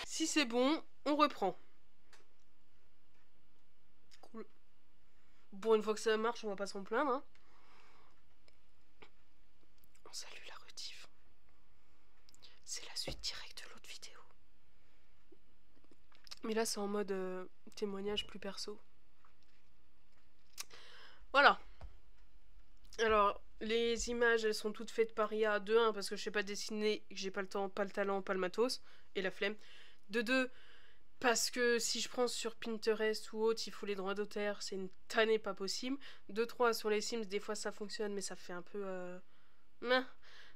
Si c'est bon, on reprend. Cool. Bon, une fois que ça marche, on va pas s'en plaindre. Hein. On salue la rediff. C'est la suite directe de l'autre vidéo. Mais là, c'est en mode témoignage plus perso. Voilà. Alors, les images, elles sont toutes faites par IA. De 1, parce que je sais pas dessiner, que j'ai pas le temps, pas le talent, pas le matos, et la flemme. De 2, parce que si je prends sur Pinterest ou autre, il faut les droits d'auteur, c'est une tannée pas possible. De 3, sur les Sims, des fois ça fonctionne, mais ça fait un peu...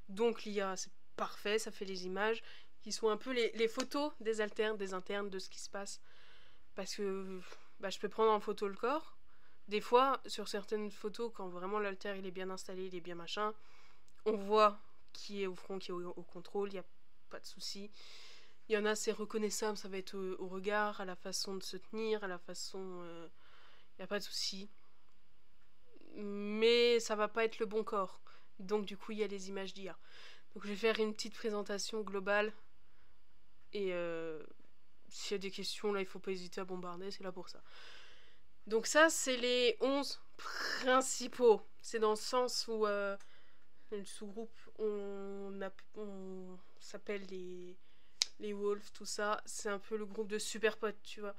Donc l'IA, c'est parfait, ça fait les images, qui sont un peu les photos des internes, de ce qui se passe. Parce que bah, je peux prendre en photo le corps. Des fois, sur certaines photos, quand vraiment l'alter il est bien installé, il est bien machin, on voit qui est au front, qui est au contrôle, il n'y a pas de souci. Il y en a, c'est reconnaissable, ça va être au regard, à la façon de se tenir, à la façon... Il n'y a pas de souci. Mais ça va pas être le bon corps. Donc du coup, il y a les images d'IA. Donc je vais faire une petite présentation globale. Et s'il y a des questions, là, il faut pas hésiter à bombarder, c'est là pour ça. Donc ça, c'est les 11 principaux. C'est dans le sens où une sous-groupe, on s'appelle les Wolves, tout ça. C'est un peu le groupe de super potes, tu vois.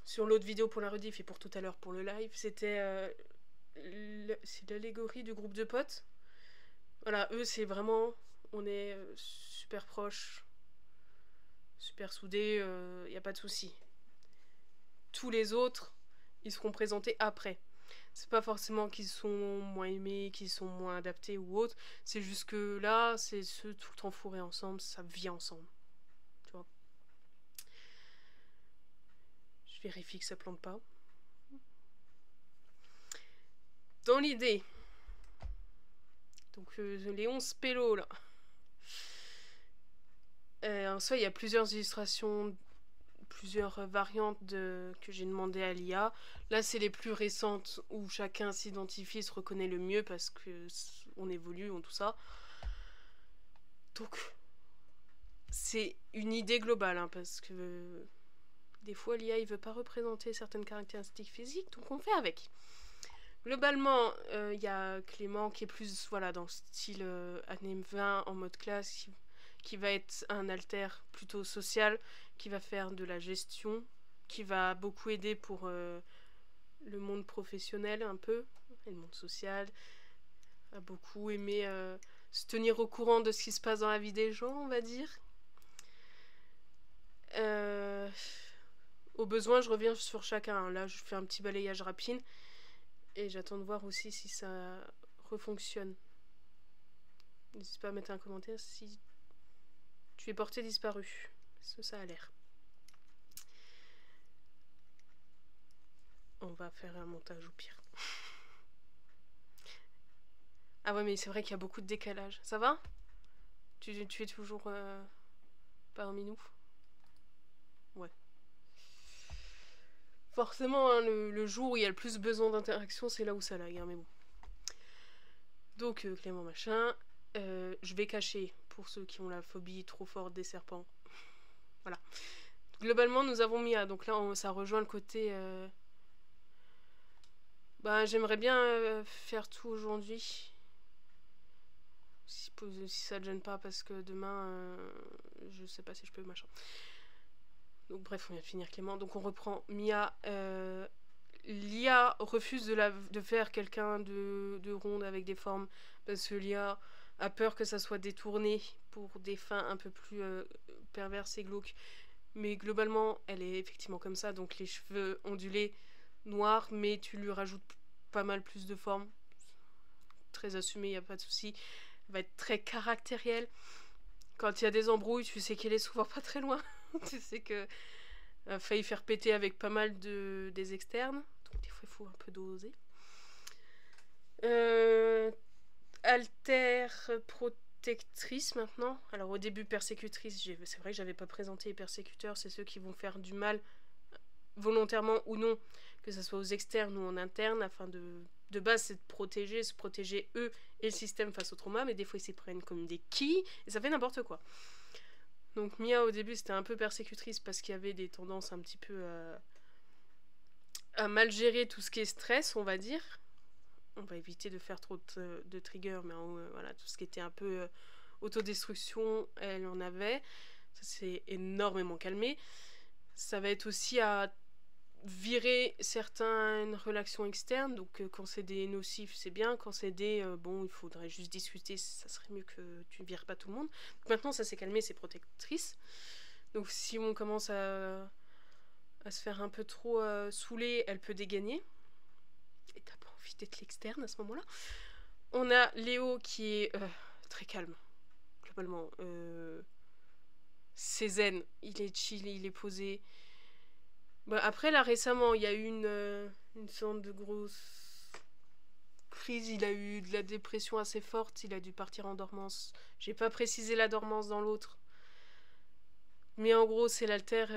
Sur l'autre vidéo pour la rediff et pour tout à l'heure pour le live, c'était c'est l'allégorie du groupe de potes. Voilà, eux, c'est vraiment... On est super proches, super soudés, y a pas de souci. Tous les autres, ils seront présentés après. C'est pas forcément qu'ils sont moins aimés, qu'ils sont moins adaptés ou autre. C'est juste que là, c'est ceux tout le temps fourrés ensemble, ça vit ensemble. Tu vois. Je vérifie que ça plante pas. Dans l'idée, donc les 11 pélos là. En soi, il y a plusieurs illustrations, plusieurs variantes que j'ai demandé à l'IA. Là, c'est les plus récentes où chacun s'identifie, se reconnaît le mieux parce que on évolue, tout ça. Donc, c'est une idée globale, hein, parce que des fois, l'IA, il veut pas représenter certaines caractéristiques physiques, donc on fait avec. Globalement, y a Clément qui est plus voilà, dans le style anime 20 en mode classe, qui va être un alter plutôt social, qui va faire de la gestion, qui va beaucoup aider pour le monde professionnel un peu, et le monde social, a beaucoup aimé se tenir au courant de ce qui se passe dans la vie des gens, on va dire. Au besoin, je reviens sur chacun. Hein. Là, je fais un petit balayage rapide. Et j'attends de voir aussi si ça refonctionne. N'hésite pas à mettre un commentaire si tu es porté disparu. Parce que ça a l'air. On va faire un montage au pire. Ah ouais, mais c'est vrai qu'il y a beaucoup de décalage. Ça va? Tu es toujours parmi nous? Ouais. Forcément, hein, le jour où il y a le plus besoin d'interaction, c'est là où ça lag, hein, mais bon. Donc, Clément machin. Je vais cacher pour ceux qui ont la phobie trop forte des serpents. Voilà. Globalement, nous avons Mia. Donc là, ça rejoint le côté... Bah, j'aimerais bien faire tout aujourd'hui. Si ça ne gêne pas, parce que demain, je sais pas si je peux, machin. Donc bref, on vient de finir Clément. Donc on reprend Mia. L'IA refuse de faire quelqu'un de ronde avec des formes, parce que l'IA a peur que ça soit détourné pour des fins un peu plus perverses et glauques. Mais globalement, elle est effectivement comme ça. Donc les cheveux ondulés, noirs, mais tu lui rajoutes pas mal plus de formes. Très assumé, il n'y a pas de souci. Elle va être très caractérielle. Quand il y a des embrouilles, tu sais qu'elle est souvent pas très loin. Tu sais que a failli faire péter avec pas mal des externes. Donc des fois, il faut un peu doser. Alter, protectrice maintenant. Alors au début persécutrice, c'est vrai que j'avais pas présenté les persécuteurs, c'est ceux qui vont faire du mal volontairement ou non, que ce soit aux externes ou en interne, afin de base c'est de se protéger eux et le système face au trauma, mais des fois ils s'y prennent comme des quilles et ça fait n'importe quoi. Donc Mia au début c'était un peu persécutrice parce qu'il y avait des tendances un petit peu à mal gérer tout ce qui est stress, on va dire. On va éviter de faire trop de triggers, mais voilà, tout ce qui était un peu autodestruction, elle en avait. Ça s'est énormément calmé. Ça va être aussi à virer certaines relations externes. Donc quand c'est des nocifs, c'est bien. Quand c'est des bon, il faudrait juste discuter, ça serait mieux que tu ne vires pas tout le monde. Donc maintenant, ça s'est calmé, c'est protectrice. Donc si on commence à se faire un peu trop saouler, elle peut dégainer. Et t'as pas envie d'être l'externe à ce moment-là. On a Léo qui est très calme, globalement. C'est zen, il est chill, il est posé. Bah, après, là, récemment, il y a eu une sorte de grosse crise. Il a eu de la dépression assez forte, il a dû partir en dormance. J'ai pas précisé la dormance dans l'autre. Mais en gros, c'est l'alter.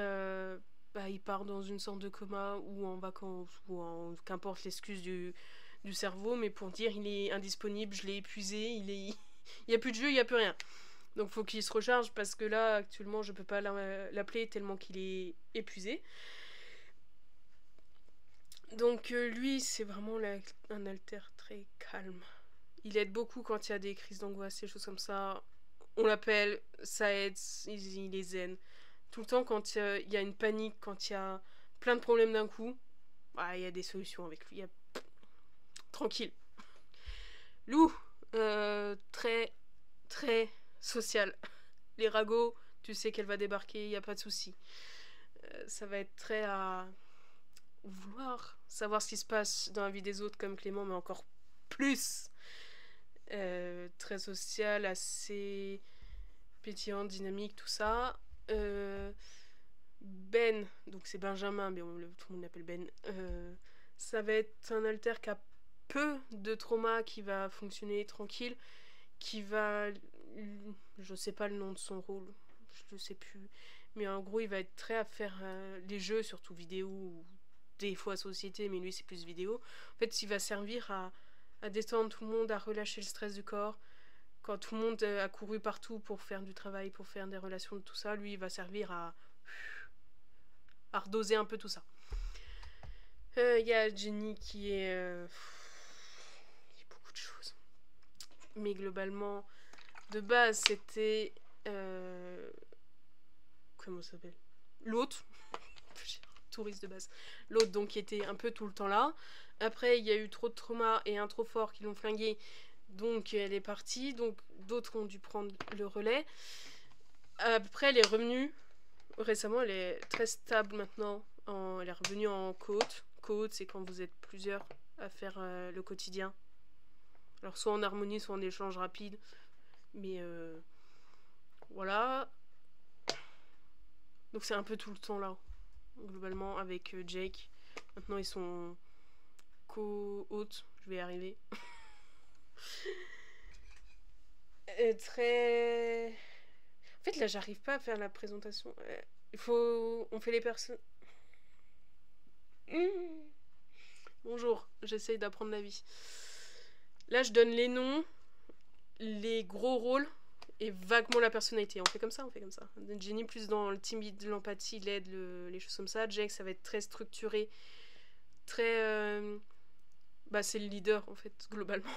Bah, il part dans une sorte de coma ou en vacances, ou en qu'importe l'excuse du cerveau, mais pour dire il est indisponible, je l'ai épuisé, il n'y a plus de jeu, il n'y a plus rien. Donc faut qu'il se recharge parce que là, actuellement, je peux pas l'appeler tellement qu'il est épuisé. Donc lui, c'est vraiment un alter très calme. Il aide beaucoup quand il y a des crises d'angoisse, des choses comme ça. On l'appelle, ça aide, il est zen. Tout le temps, quand il y a une panique, quand il y a plein de problèmes d'un coup, il y a des solutions avec lui. Tranquille. Lou, très, très social. Les ragots, tu sais qu'elle va débarquer, il n'y a pas de souci. Ça va être très à vouloir savoir ce qui se passe dans la vie des autres comme Clément, mais encore plus. Très social, assez pétillant, dynamique, tout ça. Ben, donc c'est Benjamin, mais tout le monde l'appelle Ben. Ça va être un alter qui a peu de trauma, qui va fonctionner tranquille, qui va... Je sais pas le nom de son rôle, je ne sais plus. Mais en gros, il va être très à faire les jeux, surtout vidéo, ou des fois société, mais lui c'est plus vidéo. En fait, il va servir à détendre tout le monde, à relâcher le stress du corps. Quand tout le monde a couru partout pour faire du travail, pour faire des relations, tout ça, lui il va servir à redoser un peu tout ça. Y a Jenny qui est... il y a beaucoup de choses. Mais globalement, de base, c'était... comment ça s'appelle ? L'autre. Touriste de base. L'autre, donc, qui était un peu tout le temps là. Après, il y a eu trop de trauma et un trop fort qui l'ont flingué. Donc, elle est partie. Donc, d'autres ont dû prendre le relais. Après, elle est revenue. Récemment, elle est très stable maintenant. Elle est revenue en côte. Côte, c'est quand vous êtes plusieurs à faire le quotidien. Alors, soit en harmonie, soit en échange rapide. Mais voilà. Donc, c'est un peu tout le temps là. Globalement, avec Jake. Maintenant, ils sont co-hôtes. Je vais y arriver. Très... En fait, là, j'arrive pas à faire la présentation. Il faut... On fait les personnes... Bonjour, j'essaye d'apprendre la vie. Là, je donne les noms, les gros rôles et vaguement la personnalité. On fait comme ça, on fait comme ça. Jenny plus dans le timide, l'empathie, l'aide, les choses comme ça. Jake, ça va être très structuré, très... Bah, c'est le leader, en fait, globalement.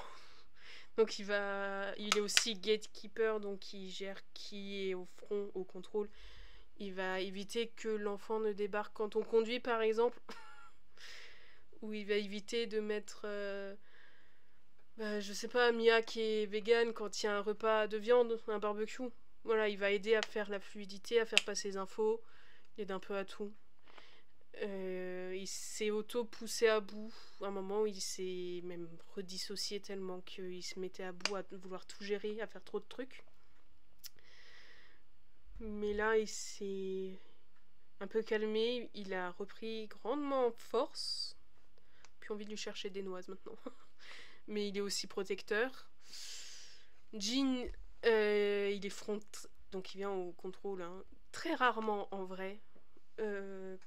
Donc, il est aussi gatekeeper, donc il gère qui est au front, au contrôle. Il va éviter que l'enfant ne débarque quand on conduit, par exemple. Ou il va éviter de mettre... je sais pas, Mia qui est vegan, quand il y a un repas de viande, un barbecue. Voilà, il va aider à faire la fluidité, à faire passer les infos. Il aide un peu à tout. Il s'est auto-poussé à bout. À un moment, il s'est même redissocié tellement qu'il se mettait à bout à vouloir tout gérer, à faire trop de trucs. Mais là, il s'est un peu calmé. Il a repris grandement force. Puis envie de lui chercher des noises maintenant. Mais il est aussi protecteur. Jean, Il est front, donc il vient au contrôle, hein, très rarement en vrai,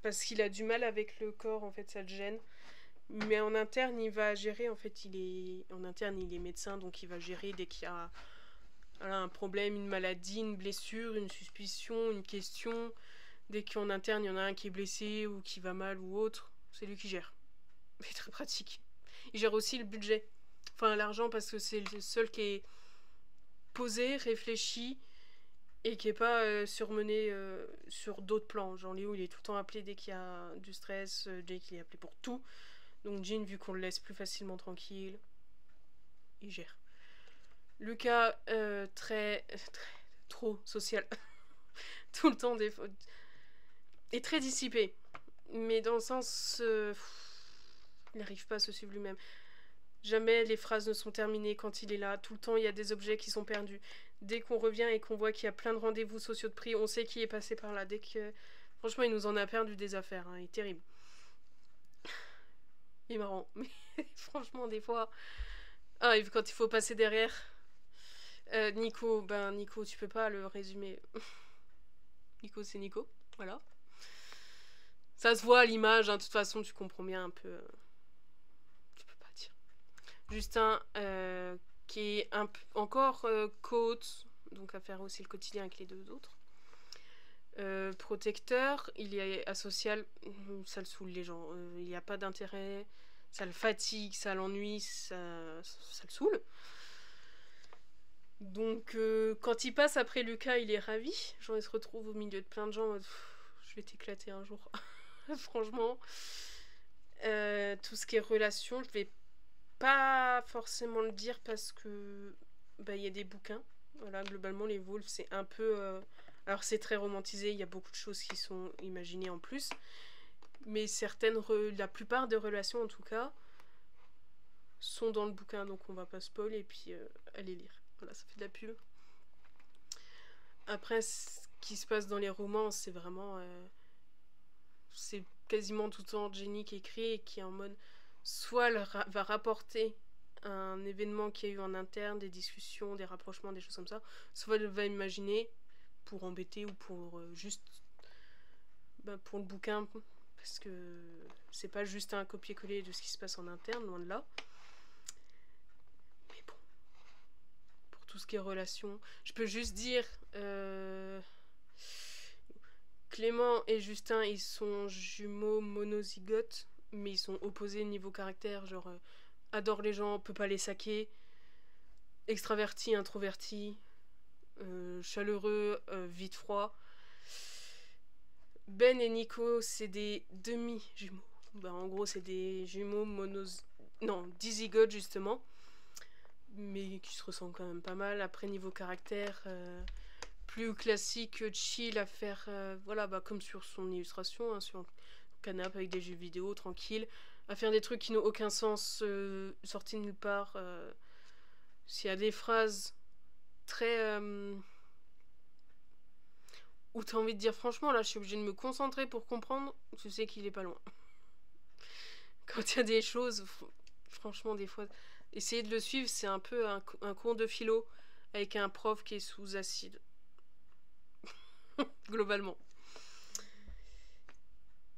parce qu'il a du mal avec le corps, en fait, ça le gêne. Mais en interne, il va gérer, en fait, en interne, il est médecin, donc il va gérer dès qu'il y a un problème, une maladie, une blessure, une suspicion, une question. Dès qu'en interne, il y en a un qui est blessé ou qui va mal ou autre, c'est lui qui gère. C'est très pratique. Il gère aussi le budget. Enfin, l'argent, parce que c'est le seul qui est posé, réfléchi, et qui est pas surmené sur d'autres plans. Genre Léo, il est tout le temps appelé dès qu'il y a du stress. Jake, il est appelé pour tout. Donc Jean, vu qu'on le laisse plus facilement tranquille, il gère. Lucas, trop social. Tout le temps, est très dissipé. Mais dans le sens... il n'arrive pas à se suivre lui-même. Jamais les phrases ne sont terminées quand il est là. Tout le temps, il y a des objets qui sont perdus. Dès qu'on revient et qu'on voit qu'il y a plein de rendez-vous sociaux de prix, on sait qui est passé par là. Dès que... Franchement, il nous en a perdu des affaires. Hein. Il est terrible. Il est marrant. Mais franchement, des fois... Ah, et quand il faut passer derrière... Nico, Nico, tu peux pas le résumer. Nico, c'est Nico. Voilà. Ça se voit à l'image, hein. De toute façon, tu comprends bien un peu... Tu peux pas dire. Justin, qui est encore coach, donc à faire aussi le quotidien avec les deux autres. Protecteur, il est asocial, ça le saoule les gens. Il n'y a pas d'intérêt, ça le fatigue, ça l'ennuie, ça le saoule. Donc quand il passe après Lucas, il est ravi. Genre il se retrouve au milieu de plein de gens en mode, je vais t'éclater un jour. Franchement. Tout ce qui est relation, je vais pas forcément le dire parce que il y a des bouquins. Voilà, globalement les Wolves c'est un peu... Alors c'est très romantisé, il y a beaucoup de choses qui sont imaginées en plus. Mais la plupart des relations en tout cas, sont dans le bouquin. Donc on va pas spoil et puis allez lire. Voilà, ça fait de la pub. Après, ce qui se passe dans les romans, c'est vraiment... c'est quasiment tout le temps Jenny qui écrit et qui est en mode... Soit elle va rapporter un événement qu'il y a eu en interne, des discussions, des rapprochements, des choses comme ça. Soit elle va imaginer pour embêter ou pour juste... pour le bouquin, parce que c'est pas juste un copier-coller de ce qui se passe en interne, loin de là. Mais bon, pour tout ce qui est relation, je peux juste dire... Clément et Justin, ils sont jumeaux monozygotes, mais ils sont opposés niveau caractère, genre adore les gens, peut pas les saquer, extraverti, introverti, chaleureux, vite froid. Ben et Nico, c'est des demi-jumeaux. En gros, c'est des jumeaux dizygotes justement, mais qui se ressemblent quand même pas mal. Après, niveau caractère, plus classique, chill, à faire, comme sur son illustration, hein, sur le canapé avec des jeux vidéo, tranquille, à faire des trucs qui n'ont aucun sens, sortis de nulle part. S'il y a des phrases très... où t'as envie de dire, franchement, là, je suis obligée de me concentrer pour comprendre, tu sais qu'il est pas loin. Quand il y a des choses, franchement, des fois, essayer de le suivre, c'est un peu un cours de philo avec un prof qui est sous acide. Globalement.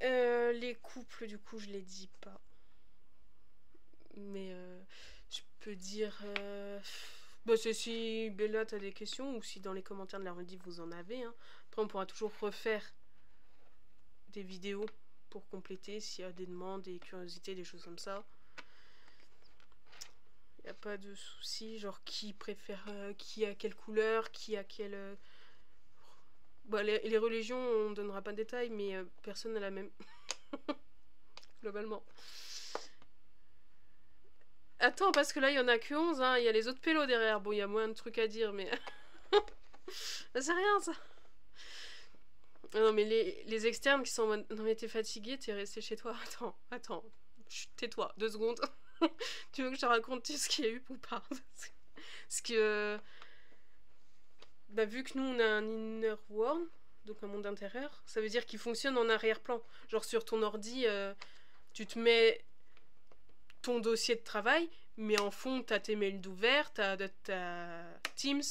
Les couples, du coup, je les dis pas. Mais je peux dire... c'est si Bella, t'as des questions, ou si dans les commentaires de la rediff vous en avez. Hein. Après, on pourra toujours refaire des vidéos pour compléter s'il y a des demandes, des curiosités, des choses comme ça. Il n'y a pas de souci, genre qui préfère, qui a quelle couleur, qui a quelle... les religions, on donnera pas de détails, mais personne n'a la même. Globalement. Attends, parce que là, il y en a que 11, hein. Il y a les autres pélos derrière. Bon, il y a moins de trucs à dire, mais... c'est rien, ça. Non, mais les externes qui sont en mode... Non, mais t'es fatigué, t'es resté chez toi. Attends. Chut, tais-toi, 2 secondes. Tu veux que je te raconte tout ce qu'il y a eu ou pas? Parce que... vu que nous, on a un inner world, donc un monde intérieur, ça veut dire qu'il fonctionne en arrière-plan. Genre sur ton ordi, tu te mets ton dossier de travail, mais en fond, t'as tes mails d'ouvert, t'as Teams,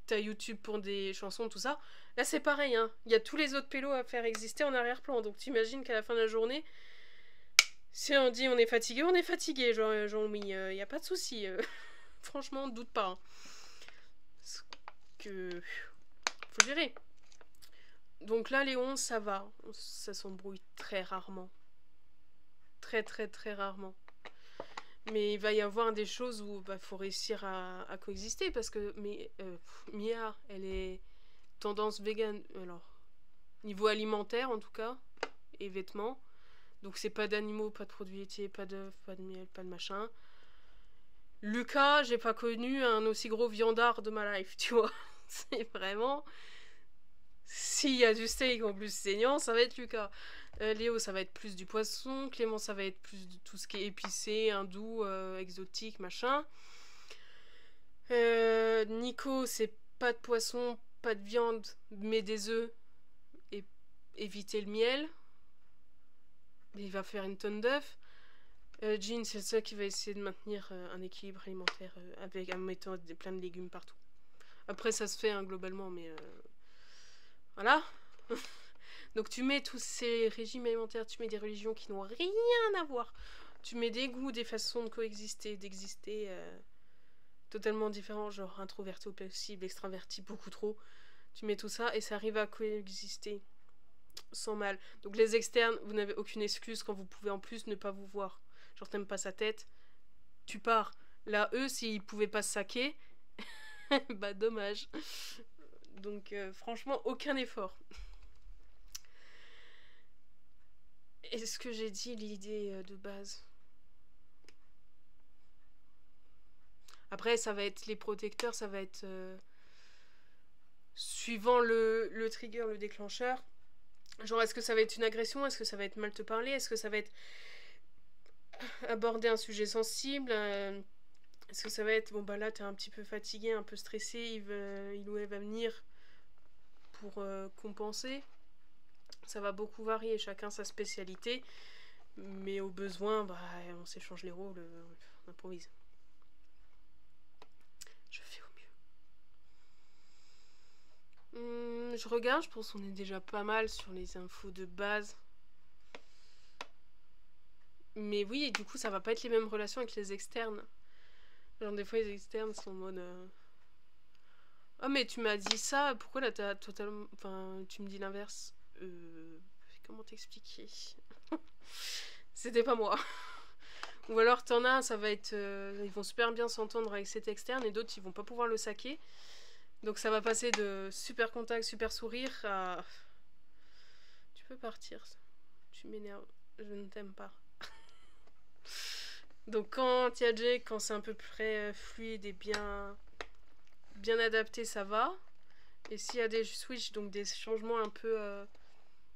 t'as YouTube pour des chansons, tout ça. Là, c'est pareil, hein. Il y a tous les autres pélos à faire exister en arrière-plan. Donc, t'imagines qu'à la fin de la journée, si on dit on est fatigué, Jean-Louis. Il n'y a pas de souci. Franchement, doute pas. Hein. Parce que... Faut gérer. Donc là, les 11, ça va. Ça s'embrouille très rarement. Très, très, très rarement. Mais il va y avoir des choses où il faut réussir à coexister. Parce que Mia, elle est tendance vegan. Alors, niveau alimentaire en tout cas. Et vêtements. Donc c'est pas d'animaux, pas de produits laitiers, pas d'œufs, pas de miel, pas de machin. Lucas, j'ai pas connu un aussi gros viandard de ma life, tu vois. C'est vraiment... S'il y a du steak en plus saignant, ça va être Lucas. Léo, ça va être plus du poisson. Clément, ça va être plus de tout ce qui est épicé, hindou, exotique, machin. Nico, c'est pas de poisson, pas de viande, mais des œufs. Et éviter le miel. Il va faire une tonne d'œufs. Jean, c'est le seul qui va essayer de maintenir un équilibre alimentaire en mettant plein de légumes partout. Après, ça se fait hein, globalement, mais voilà. Donc tu mets tous ces régimes alimentaires, tu mets des religions qui n'ont rien à voir. Tu mets des goûts, des façons de coexister, d'exister totalement différents, genre introverti au possible, extraverti beaucoup trop. Tu mets tout ça et ça arrive à coexister sans mal. Donc les externes, vous n'avez aucune excuse quand vous pouvez en plus ne pas vous voir. Genre t'aimes pas sa tête, tu pars. Là, eux, s'ils pouvaient pas se saquer, bah dommage. Donc franchement, aucun effort. Est-ce que j'ai dit l'idée de base? Après, ça va être les protecteurs, ça va être suivant le trigger, le déclencheur. Genre, est-ce que ça va être une agression? Est-ce que ça va être mal te parler? Est-ce que ça va être aborder un sujet sensible? Est-ce que ça va être, bon bah là t'es un petit peu fatigué, un peu stressé, il ou elle va venir pour compenser? Ça va beaucoup varier, chacun sa spécialité. Mais au besoin, bah on s'échange les rôles, on improvise. Je fais au mieux. Je regarde, je pense qu'on est déjà pas mal sur les infos de base. Mais oui, et du coup, ça va pas être les mêmes relations avec les externes. Genre, des fois, les externes sont en mode... Oh, mais tu m'as dit ça, pourquoi là, t'as totalement... Enfin, tu me dis l'inverse. Comment t'expliquer? C'était pas moi. Ou alors, t'en as, ça va être... ils vont super bien s'entendre avec cet externe, et d'autres, ils vont pas pouvoir le saquer. Donc, ça va passer de super contact, super sourire à... Tu peux partir. Tu m'énerves. Je ne t'aime pas. Donc quand il y a Jake, quand c'est un peu près fluide et bien adapté, ça va. Et s'il y a des switches, donc des changements un peu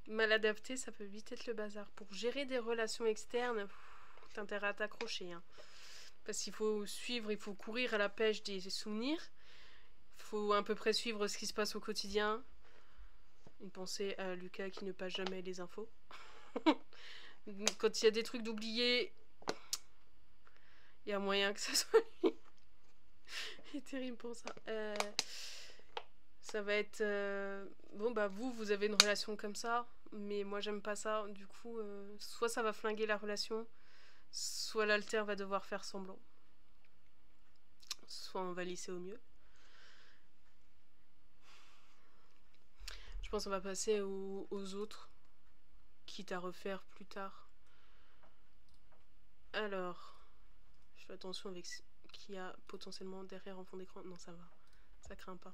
mal adaptés, ça peut vite être le bazar. Pour gérer des relations externes, t'as intérêt à t'accrocher. Hein. Parce qu'il faut suivre, il faut courir à la pêche des souvenirs. Il faut à peu près suivre ce qui se passe au quotidien. Une pensée à Lucas qui ne passe jamais les infos. Quand il y a des trucs d'oublier... Il y a moyen que ça soit lui. Il est terrible pour ça. Ça va être... Bon, bah vous avez une relation comme ça, mais moi j'aime pas ça. Du coup, soit ça va flinguer la relation, soit l'alter va devoir faire semblant. Soit on va lisser au mieux. Je pense qu'on va passer aux autres, quitte à refaire plus tard. Alors... Je fais attention avec ce qu'il y a potentiellement derrière en fond d'écran. Non, ça va. Ça craint pas.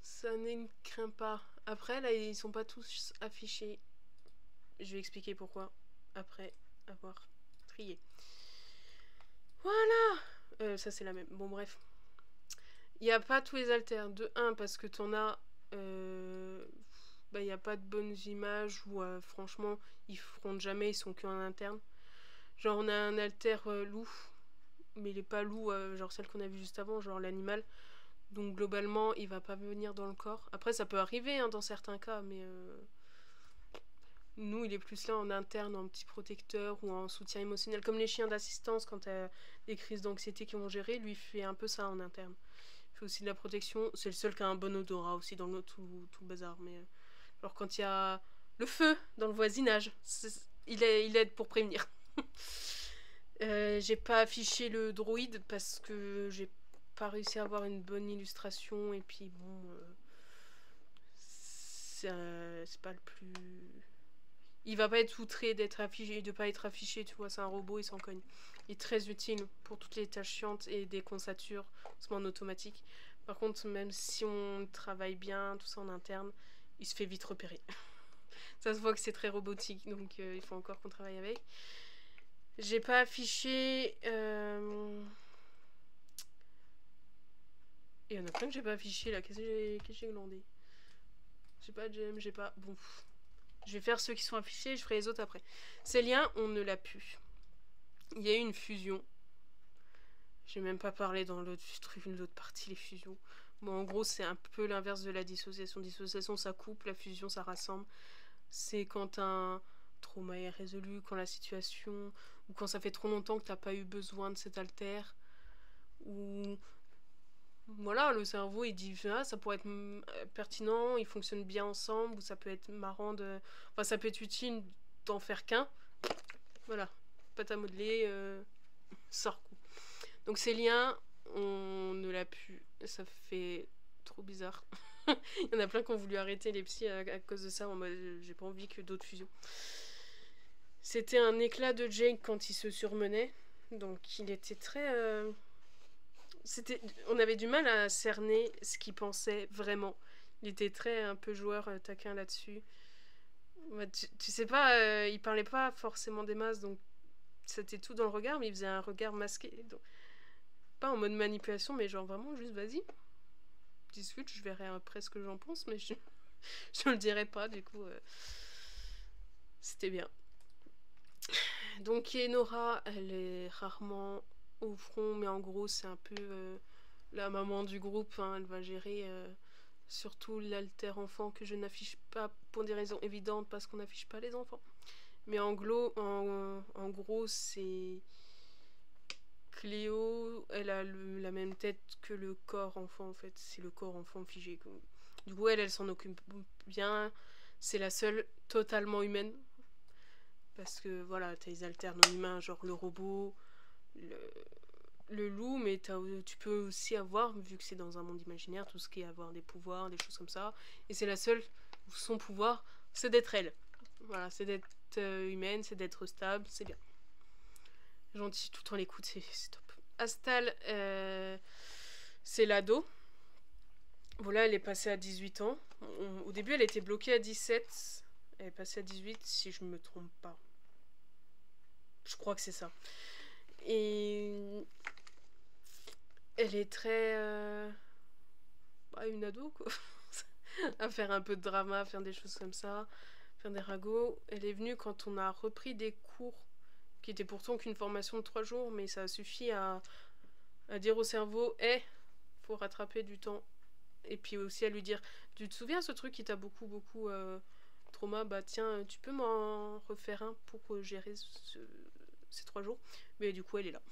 Ça ne craint pas. Après, là, ils sont pas tous affichés. Je vais expliquer pourquoi après avoir trié. Voilà. Ça, c'est la même. Bon, bref. Il n'y a pas tous les alters. De 1, parce que t'en as... il n'y a pas de bonnes images ou franchement, ils frontent jamais. Ils sont qu'en interne. Genre on a un alter loup, mais il est pas loup, genre celle qu'on a vu juste avant, genre l'animal. Donc globalement, il va pas venir dans le corps. Après, ça peut arriver hein, dans certains cas, mais nous, il est plus là en interne, en petit protecteur ou en soutien émotionnel. Comme les chiens d'assistance, quand t'as des crises d'anxiété qui vont gérer, lui il fait un peu ça en interne. Il fait aussi de la protection. C'est le seul qui a un bon odorat aussi dans le tout le bazar. Mais alors quand il y a le feu dans le voisinage, il aide pour prévenir. J'ai pas affiché le droïde parce que j'ai pas réussi à avoir une bonne illustration et puis bon, c'est pas le plus. Il va pas être outré d'être affiché, de pas être affiché, tu vois, c'est un robot, il s'en cogne. Il est très utile pour toutes les tâches chiantes et des consatures, c'est en automatique. Par contre, même si on travaille bien, tout ça en interne, il se fait vite repérer. Ça se voit que c'est très robotique, donc il faut encore qu'on travaille avec. J'ai pas affiché. Il y en a plein que j'ai pas affiché là. Qu'est-ce que j'ai glandé? J'ai pas de gemme, j'ai pas. Bon. Je vais faire ceux qui sont affichés et je ferai les autres après. Ces liens, on ne l'a plus. Il y a eu une fusion. J'ai même pas parlé dans l'autre partie, les fusions. Bon, en gros, c'est un peu l'inverse de la dissociation. Dissociation, ça coupe, la fusion, ça rassemble. C'est quand un trauma est résolu, quand la situation, ou quand ça fait trop longtemps que t'as pas eu besoin de cet alter, ou voilà, le cerveau il dit ah, ça pourrait être pertinent, ils fonctionnent bien ensemble, ou ça peut être marrant de. Enfin, ça peut être utile d'en faire qu'un. Voilà, pâte à modeler, sort coup. Donc ces liens, on ne l'a plus. Ça fait trop bizarre. Il y en a plein qui ont voulu arrêter les psys à cause de ça. En mode, j'ai pas envie que d'autres fusions. C'était un éclat de Jake quand il se surmenait. Donc il était très. On avait du mal à cerner ce qu'il pensait vraiment. Il était très un peu joueur taquin là-dessus. Tu sais pas, il parlait pas forcément des masses, donc c'était tout dans le regard, mais il faisait un regard masqué. Donc, pas en mode manipulation, mais genre vraiment juste vas-y, discute, je verrai après ce que j'en pense, mais je le dirai pas, du coup, c'était bien. Donc Enora, elle est rarement au front, mais en gros, c'est un peu la maman du groupe, hein, elle va gérer surtout l'alter enfant que je n'affiche pas pour des raisons évidentes parce qu'on n'affiche pas les enfants. Mais en gros, c'est Cléo, elle a la même tête que le corps enfant en fait. C'est le corps enfant figé. Du coup, elle s'en occupe bien. C'est la seule totalement humaine. Parce que voilà, t'as les alters non humains, genre le robot, le loup, mais tu peux aussi avoir, vu que c'est dans un monde imaginaire, tout ce qui est avoir des pouvoirs, des choses comme ça. Et c'est la seule, son pouvoir, c'est d'être elle. Voilà, c'est d'être humaine, c'est d'être stable, c'est bien. Gentil, tout le temps l'écoute, c'est top. Astal, c'est l'ado. Voilà, elle est passée à 18 ans. Au début, elle était bloquée à 17. Elle est passée à 18, si je me trompe pas. Je crois que c'est ça. Et elle est très une ado quoi. À faire un peu de drama, à faire des choses comme ça, faire des ragots. Elle est venue quand on a repris des cours qui étaient pourtant qu'une formation de 3 jours, mais ça a suffi à dire au cerveau faut rattraper du temps. Et puis aussi à lui dire tu te souviens ce truc qui t'a beaucoup trauma, bah tiens tu peux m'en refaire un pour gérer ces 3 jours. Mais du coup elle est là.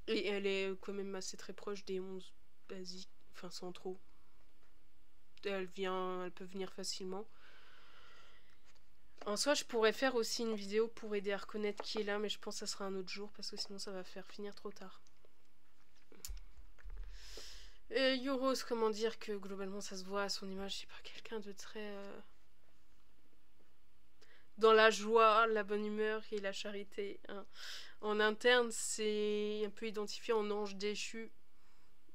Et elle est quand même assez très proche des 11 basiques, enfin sans trop. Elle peut venir facilement. En soi, je pourrais faire aussi une vidéo pour aider à reconnaître qui est là, mais je pense que ça sera un autre jour parce que sinon ça va faire finir trop tard. Euros, comment dire que globalement ça se voit à son image, c'est pas quelqu'un de très dans la joie, la bonne humeur et la charité. Hein. En interne, c'est un peu identifié en ange déchu,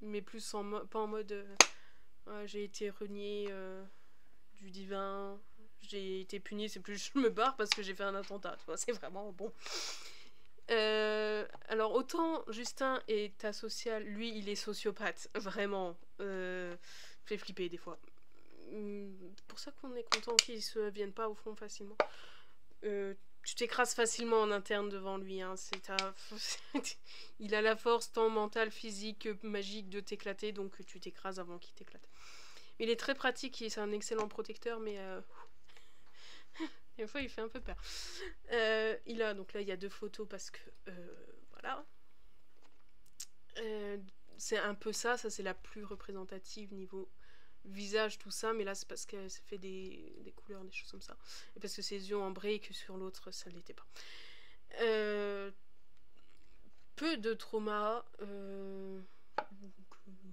mais plus pas en mode j'ai été renié du divin, j'ai été puni, c'est plus je me barre parce que j'ai fait un attentat. C'est vraiment bon. Alors autant Justin est asocial, lui il est sociopathe, vraiment, fait flipper des fois. C'est pour ça qu'on est content qu'il se vienne pas au front facilement. Tu t'écrases facilement en interne devant lui, hein. Il a la force tant mentale, physique, magique de t'éclater, donc tu t'écrases avant qu'il t'éclate. Mais il est très pratique, c'est un excellent protecteur, mais des fois il fait un peu peur. Donc là il y a 2 photos parce que voilà. c'est un peu ça c'est la plus représentative niveau visage, tout ça, mais là c'est parce qu'elle s'est fait des couleurs, des choses comme ça. Et parce que ses yeux ambrés et que sur l'autre ça ne l'était pas. Peu de trauma,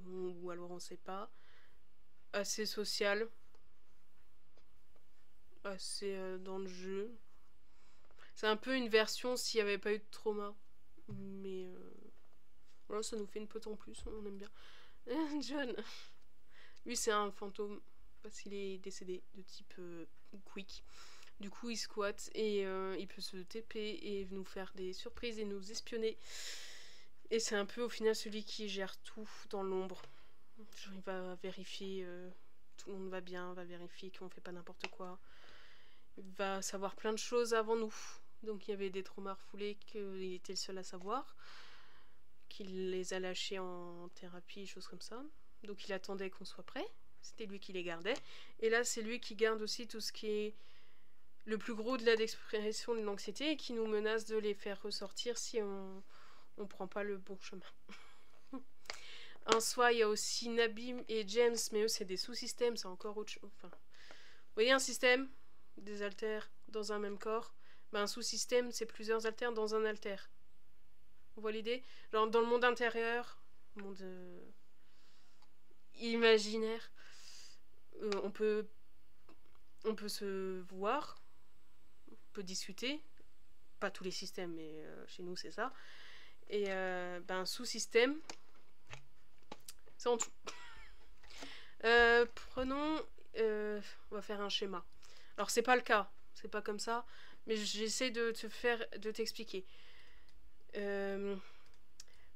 ou alors on sait pas. Assez social, assez dans le jeu. C'est un peu une version s'il n'y avait pas eu de trauma. Mais voilà, ça nous fait une pote en plus, on aime bien. John, lui c'est un fantôme parce qu'il est décédé de type quick. Du coup il squatte et il peut se TP et nous faire des surprises et nous espionner. Et c'est un peu au final celui qui gère tout dans l'ombre. Genre il va vérifier tout le monde va bien, va vérifier qu'on fait pas n'importe quoi. Il va savoir plein de choses avant nous. Donc il y avait des traumas refoulés qu'il était le seul à savoir. Qu'il les a lâchés en thérapie, choses comme ça. Donc il attendait qu'on soit prêt. C'était lui qui les gardait. Et là c'est lui qui garde aussi tout ce qui est le plus gros de la d'expression de l'anxiété et qui nous menace de les faire ressortir si on prend pas le bon chemin. En soi, il y a aussi Nabi et James, mais eux, c'est des sous-systèmes, c'est encore autre chose. Enfin, vous voyez un système, des haltères dans un même corps, ben, un sous-système, c'est plusieurs haltères dans un haltère. Vous voyez l'idée? Genre, dans le monde intérieur, monde imaginaire, on peut se voir, on peut discuter, pas tous les systèmes, mais chez nous, c'est ça. Et ben, un sous-système, c'est en dessous. Prenons... on va faire un schéma. Alors c'est pas le cas, c'est pas comme ça, mais j'essaie de t'expliquer.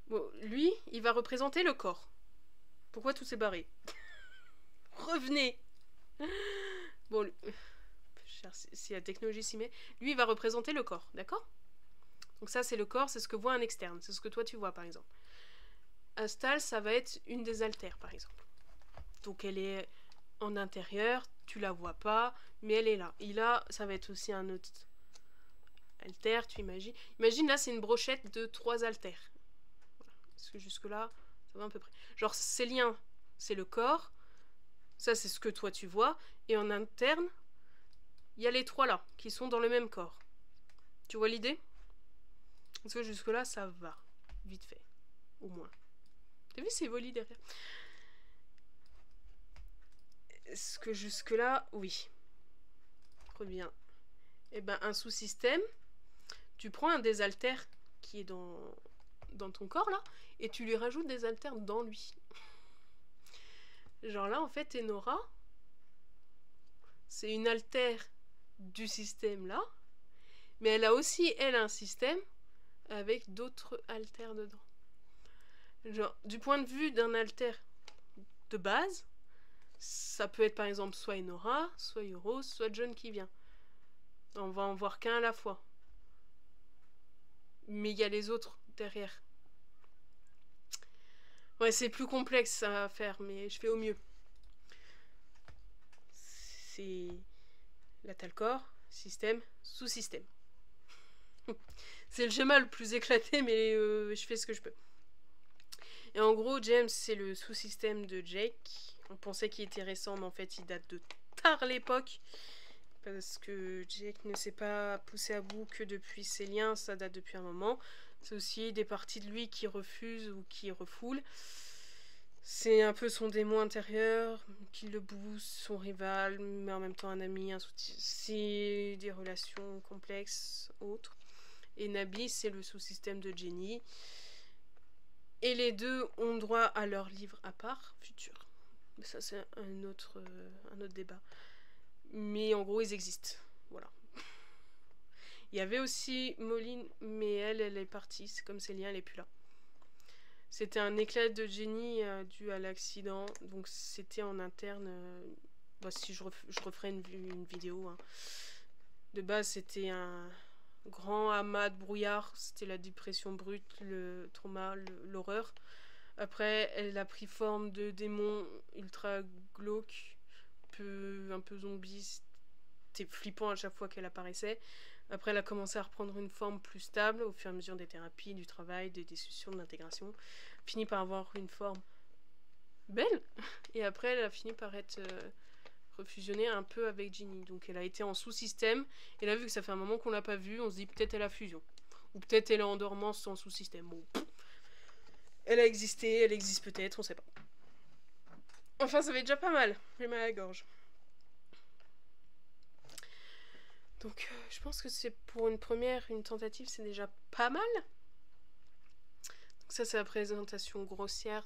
Bon, lui, il va représenter le corps. Pourquoi tout s'est barré? Revenez. Bon, si la technologie s'y met, lui, il va représenter le corps, d'accord? Donc ça, c'est le corps, c'est ce que voit un externe, c'est ce que toi tu vois, par exemple. Astal, ça va être une des haltères, par exemple. Donc elle est en intérieur, tu la vois pas, mais elle est là. Et là, ça va être aussi un autre haltère, tu imagines. Imagine là, c'est une brochette de 3 haltères. Voilà. Parce que jusque-là, ça va à peu près. Genre, ces liens, c'est le corps. Ça, c'est ce que toi, tu vois. Et en interne, il y a les 3 là, qui sont dans le même corps. Tu vois l'idée? Parce que jusque-là, ça va. Vite fait. Au moins. T'as vu, c'est voli derrière. Est-ce que jusque-là, oui. Très bien. Et ben, un sous-système, tu prends un des haltères qui est dans ton corps, là, et tu lui rajoutes des haltères dans lui. Genre là, en fait, Enora, c'est une haltère du système, là, mais elle a aussi, elle, un système avec d'autres haltères dedans. Genre, du point de vue d'un haltère de base, ça peut être par exemple soit Enora, soit Euros, soit John qui vient. On va en voir qu'un à la fois. Mais il y a les autres derrière. Ouais, c'est plus complexe à faire, mais je fais au mieux. C'est... Là, t'as le corps, système, sous-système. C'est le schéma le plus éclaté, mais je fais ce que je peux. Et en gros, James, c'est le sous-système de Jake. On pensait qu'il était récent, mais en fait, il date de tard l'époque. Parce que Jake ne s'est pas poussé à bout que depuis ses liens, ça date depuis un moment. C'est aussi des parties de lui qui refusent ou qui refoulent. C'est un peu son démon intérieur qui le booste, son rival, mais en même temps un ami, un soutien. C'est des relations complexes, autres. Et Nabi, c'est le sous-système de Jenny. Et les deux ont droit à leur livre à part, futur. Mais ça, c'est un autre débat. Mais en gros, ils existent. Voilà. Il y avait aussi Moline, mais elle est partie. C'est comme Célia, elle est plus là. C'était un éclat de génie dû à l'accident. Donc c'était en interne. Bah, si je referai une vidéo. Hein. De base, c'était un grand amas de brouillard. C'était la dépression brute, le trauma, l'horreur. Après, elle a pris forme de démon ultra glauque, un peu zombie. C'était flippant à chaque fois qu'elle apparaissait. Après, elle a commencé à reprendre une forme plus stable au fur et à mesure des thérapies, du travail, des discussions, de l'intégration. fini par avoir une forme belle. Et après, elle a fini par être refusionnée un peu avec Ginny. Donc elle a été en sous-système. Et là, vu que ça fait un moment qu'on l'a pas vue, on se dit peut-être elle a fusion. Ou peut-être elle est en dormance sans sous-système. Bon. Elle a existé, elle existe peut-être, on sait pas. Enfin, ça va être déjà pas mal. J'ai mal à la gorge. Donc, je pense que c'est pour une tentative, c'est déjà pas mal. Donc ça, c'est la présentation grossière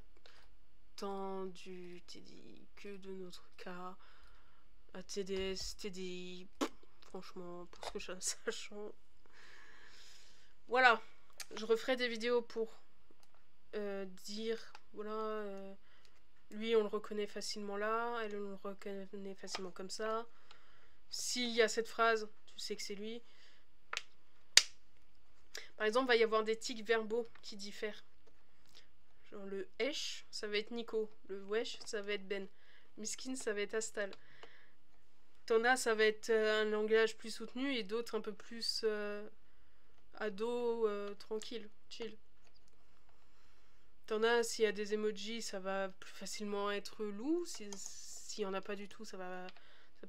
tant du TDI que de notre cas. À TDS, TDI, franchement, pour ce que sachant. Voilà, je referai des vidéos pour dire, voilà, lui on le reconnaît facilement là, elle on le reconnaît facilement comme ça. S'il y a cette phrase, tu sais que c'est lui. Par exemple, il va y avoir des tics verbaux qui diffèrent. Genre le esh, ça va être Nico. Le wesh, ça va être Ben. Miskin, ça va être Astal. T'en as, ça va être un langage plus soutenu et d'autres un peu plus ado, tranquille, chill. T'en as, s'il y a des emojis, ça va plus facilement être loup. S'il n'y en a pas du tout, ça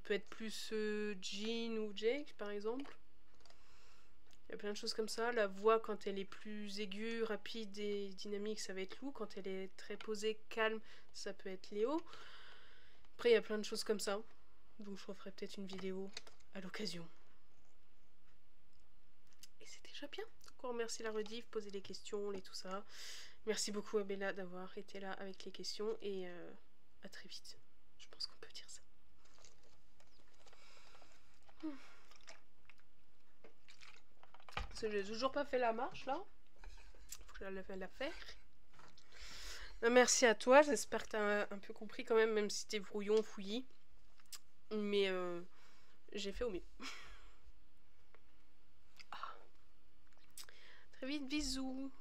peut être plus Jean ou Jake, par exemple. Il y a plein de choses comme ça. La voix, quand elle est plus aiguë, rapide et dynamique, ça va être Lou. Quand elle est très posée, calme, ça peut être Léo. Après, il y a plein de choses comme ça. Donc, je referai peut-être une vidéo à l'occasion. Et c'est déjà bien. Donc, on remercie la rediff, poser les questions et tout ça. Merci beaucoup à Bella d'avoir été là avec les questions. Et à très vite. Je pense qu'on peut dire ça. Parce que j'ai toujours pas fait la marche là. Faut que j'aille la faire. Merci à toi, j'espère que t'as un peu compris quand même, même si t'es brouillon, fouillis. Mais j'ai fait au mieux. Très vite, bisous.